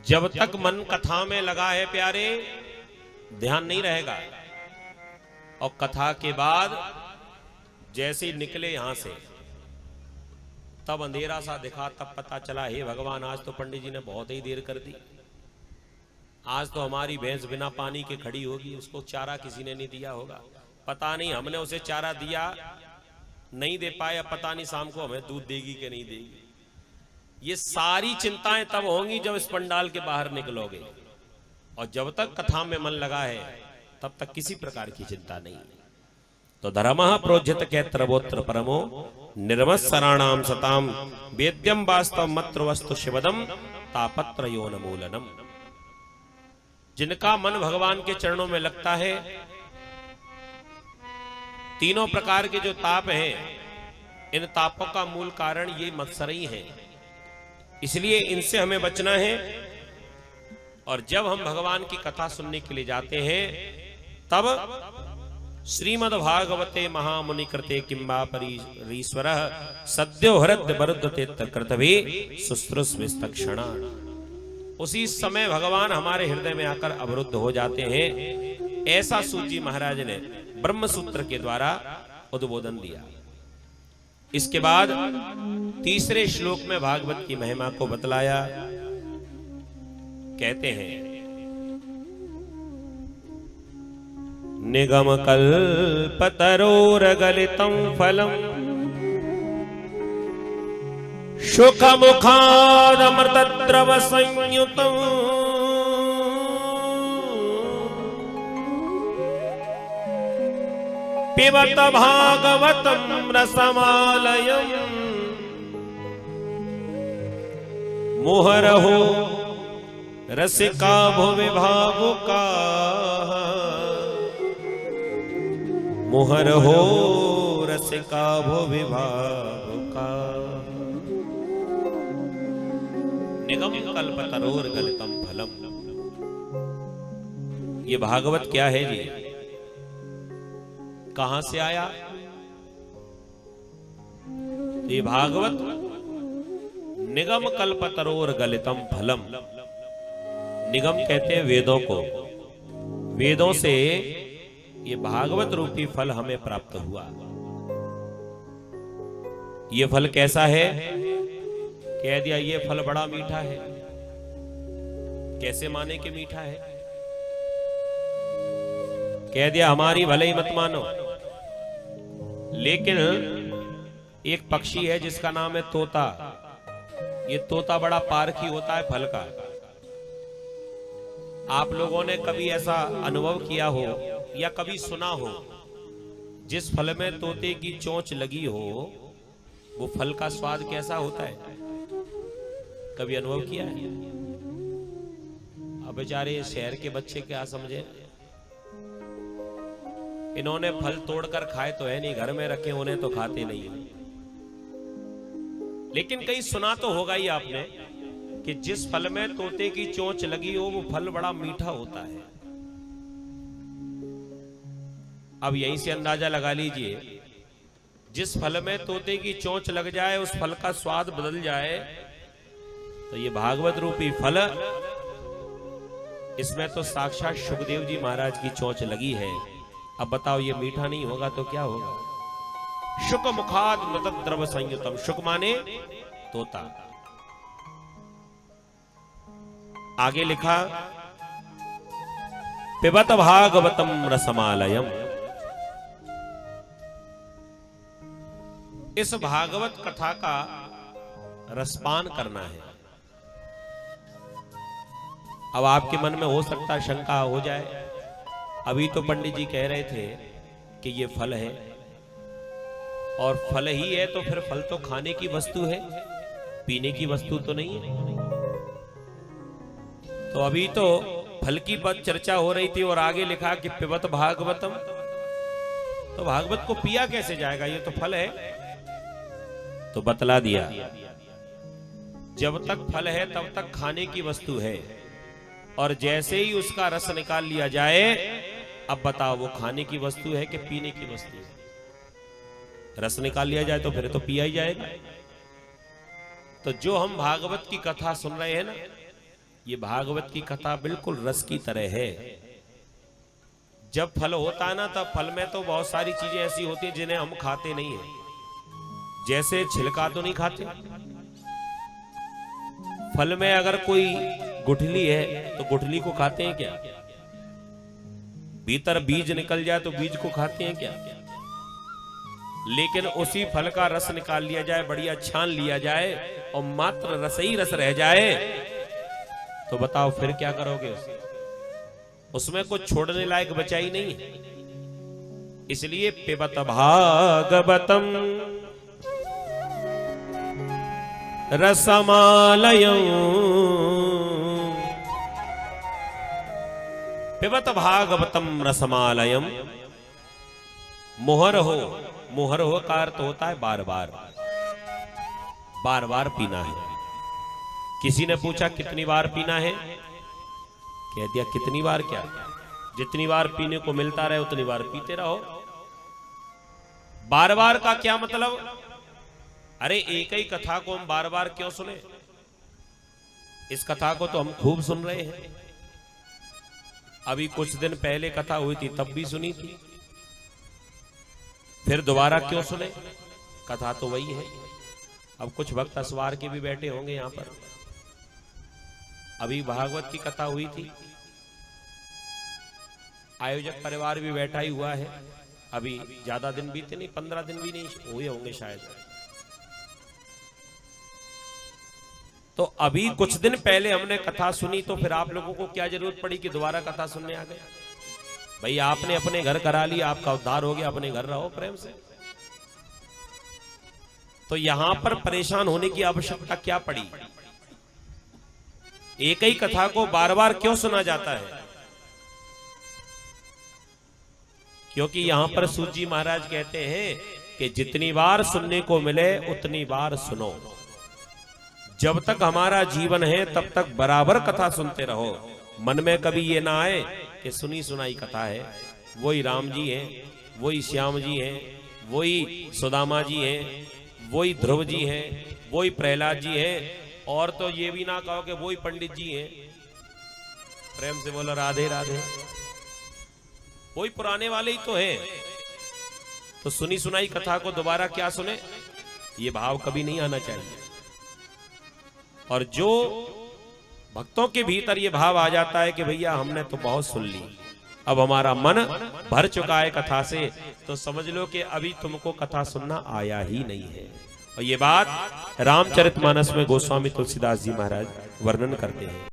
जब तक मन कथा में लगा है प्यारे, ध्यान नहीं रहेगा। और कथा के बाद जैसे ही निकले यहां से, तब अंधेरा सा दिखा, तब पता चला हे भगवान, आज तो पंडित जी ने बहुत ही देर कर दी। आज तो हमारी भैंस बिना पानी के खड़ी होगी, उसको चारा किसी ने नहीं दिया होगा। पता नहीं हमने उसे चारा दिया नहीं दे पाए, अब पता नहीं शाम को हमें दूध देगी कि नहीं देगी। ये सारी चिंताएं तब होंगी जब इस पंडाल के बाहर निकलोगे। और जब तक कथा में मन लगा है तब तक किसी प्रकार की चिंता नहीं। तो धर्मः प्रोज्झत कैत्रवोत्र परमो निर्मत्सराणाम सताम वेद्यम वास्तव मत्र वस्तु शिवदम तापत्रयोन्मूलनम। जिनका मन भगवान के चरणों में लगता है, तीनों प्रकार के जो ताप हैं, इन तापों का मूल कारण ये मत्सर ही है। इसलिए इनसे हमें बचना है। और जब हम भगवान की कथा सुनने के लिए जाते हैं, तब श्रीमद् भागवते महामुनि कृते किंबा परीश्वर सद्यो हृदय बरुद्धते कृतभे शुश्रूषविस्तक्षणा। उसी समय भगवान हमारे हृदय में आकर अवरुद्ध हो जाते हैं। ऐसा सूत जी महाराज ने ब्रह्म सूत्र के द्वारा उद्बोधन दिया। इसके बाद तीसरे श्लोक में भागवत की महिमा को बतलाया। कहते हैं, निगम कल्पतरोरगलितं फलम् शुक मुखादमृतद्रव संयुतम् पिबत भागवतं रसमालयम् मुहुरहो रसिका भुवि भावुका मुहुरहो रसिका भुवि भावुका। निगम कल्पतरोर्गलितं फलम्। ये भागवत क्या है जी? कहां से आया? ये भागवत निगम कल्पतरोर्गलितं फलम्। निगम कहते हैं वेदों को। वेदों से ये भागवत रूपी फल हमें प्राप्त हुआ। ये फल कैसा है? कह दिया ये फल बड़ा मीठा है। कैसे माने कि मीठा है? कह दिया हमारी भले ही मत मानो, लेकिन एक पक्षी है जिसका नाम है तोता। ये तोता बड़ा पारखी होता है फल का। आप लोगों ने कभी ऐसा अनुभव किया हो या कभी सुना हो, जिस फल में तोते की चोंच लगी हो, वो फल का स्वाद कैसा होता है? कभी अनुभव किया है? अब बेचारे शहर के बच्चे क्या समझे, इन्होंने फल तोड़कर खाए तो है नहीं, घर में रखे उन्हें तो खाते नहीं। लेकिन कहीं सुना तो होगा ही आपने कि जिस फल में तोते की चोंच लगी हो वो फल बड़ा मीठा होता है। अब यहीं से अंदाजा लगा लीजिए, जिस फल में तोते की चोंच लग जाए, उस फल का स्वाद बदल जाए, तो ये भागवत रूपी फल, इसमें तो साक्षात सुखदेव जी महाराज की चोंच लगी है। अब बताओ ये मीठा नहीं होगा तो क्या होगा? शुक मुखाद मृतद्रव संयुतम। शुक माने तोता। आगे लिखा पिबत भागवतम रसमालयम। इस भागवत कथा का रसपान करना है। अब आपके मन में हो सकता शंका हो जाए, अभी तो पंडित जी कह रहे थे कि ये फल है, और फल ही है तो फिर फल तो खाने की वस्तु है, पीने की वस्तु तो नहीं है। तो अभी तो फल की बात चर्चा हो रही थी और आगे लिखा कि पिबत भागवतम। तो भागवत को पिया कैसे जाएगा? ये तो फल है। तो बतला दिया, जब तक फल है तब तक खाने की वस्तु है, और जैसे ही उसका रस निकाल लिया जाए, अब बताओ वो खाने की वस्तु है कि पीने की वस्तु है? रस निकाल लिया जाए तो फिर तो पिया ही जाएगा। तो जो हम भागवत की कथा सुन रहे हैं ना, ये भागवत की कथा बिल्कुल रस की तरह है। जब फल होता है ना, तब फल में तो बहुत सारी चीजें ऐसी होती हैं जिन्हें हम खाते नहीं हैं। जैसे छिलका तो नहीं खाते, फल में अगर कोई गुठली है तो गुठली को खाते हैं क्या? भीतर बीज निकल जाए तो बीज को खाते हैं क्या? लेकिन उसी फल का रस निकाल लिया जाए, बढ़िया छान लिया जाए और मात्र रस ही रस रह जाए, तो बताओ फिर क्या करोगे? उसमें कुछ छोड़ने लायक बचा ही नहीं है। इसलिए पिबत भागवतम रसमालयं, पिबत भागवतम रसमालयम। मोहर हो, मोहर हो का अर्थ होता है बार बार, बार बार पीना है। किसी ने पूछा कितनी बार पीना है? कह दिया कितनी बार क्या, जितनी बार पीने को मिलता रहे उतनी बार पीते रहो। बार बार का क्या मतलब? अरे एक ही कथा को हम बार बार क्यों सुने? इस कथा को तो हम खूब सुन रहे हैं। अभी कुछ दिन पहले कथा हुई थी तब भी सुनी थी, फिर दोबारा क्यों सुने? कथा तो वही है। अब कुछ भक्त असवार के भी बैठे होंगे यहां पर। अभी भागवत की कथा हुई थी, आयोजक परिवार भी बैठा ही हुआ है। अभी ज्यादा दिन बीते नहीं, 15 दिन भी नहीं हुए होंगे शायद। तो अभी कुछ दिन पहले हमने कथा सुनी, तो फिर आप लोगों को क्या जरूरत पड़ी कि दोबारा कथा सुनने आ गए? भाई आपने अपने घर करा लिया, आपका उद्धार हो गया, अपने घर रहो प्रेम से। तो यहां पर परेशान होने की आवश्यकता क्या पड़ी? एक ही कथा को बार बार क्यों सुना जाता है? क्योंकि यहां पर सूत जी महाराज कहते हैं कि जितनी बार सुनने को मिले उतनी बार सुनो। जब तक हमारा जीवन है तब तक बराबर कथा सुनते रहो। मन में कभी ये ना आए कि सुनी सुनाई कथा है, वही राम जी हैं, वही श्याम जी हैं, वही सुदामा जी हैं, वही ध्रुव जी हैं, वही प्रहलाद जी हैं, और तो ये भी ना कहो कि वही पंडित जी हैं। प्रेम से बोलो राधे राधे। वही पुराने वाले ही तो हैं। तो सुनी सुनाई कथा को दोबारा क्या सुने? ये भाव कभी नहीं आना चाहिए। और जो भक्तों के भीतर ये भाव आ जाता है कि भैया हमने तो बहुत सुन ली, अब हमारा मन भर चुका है कथा से, तो समझ लो कि अभी तुमको कथा सुनना आया ही नहीं है। और ये बात रामचरितमानस में गोस्वामी तुलसीदास जी महाराज वर्णन करते हैं।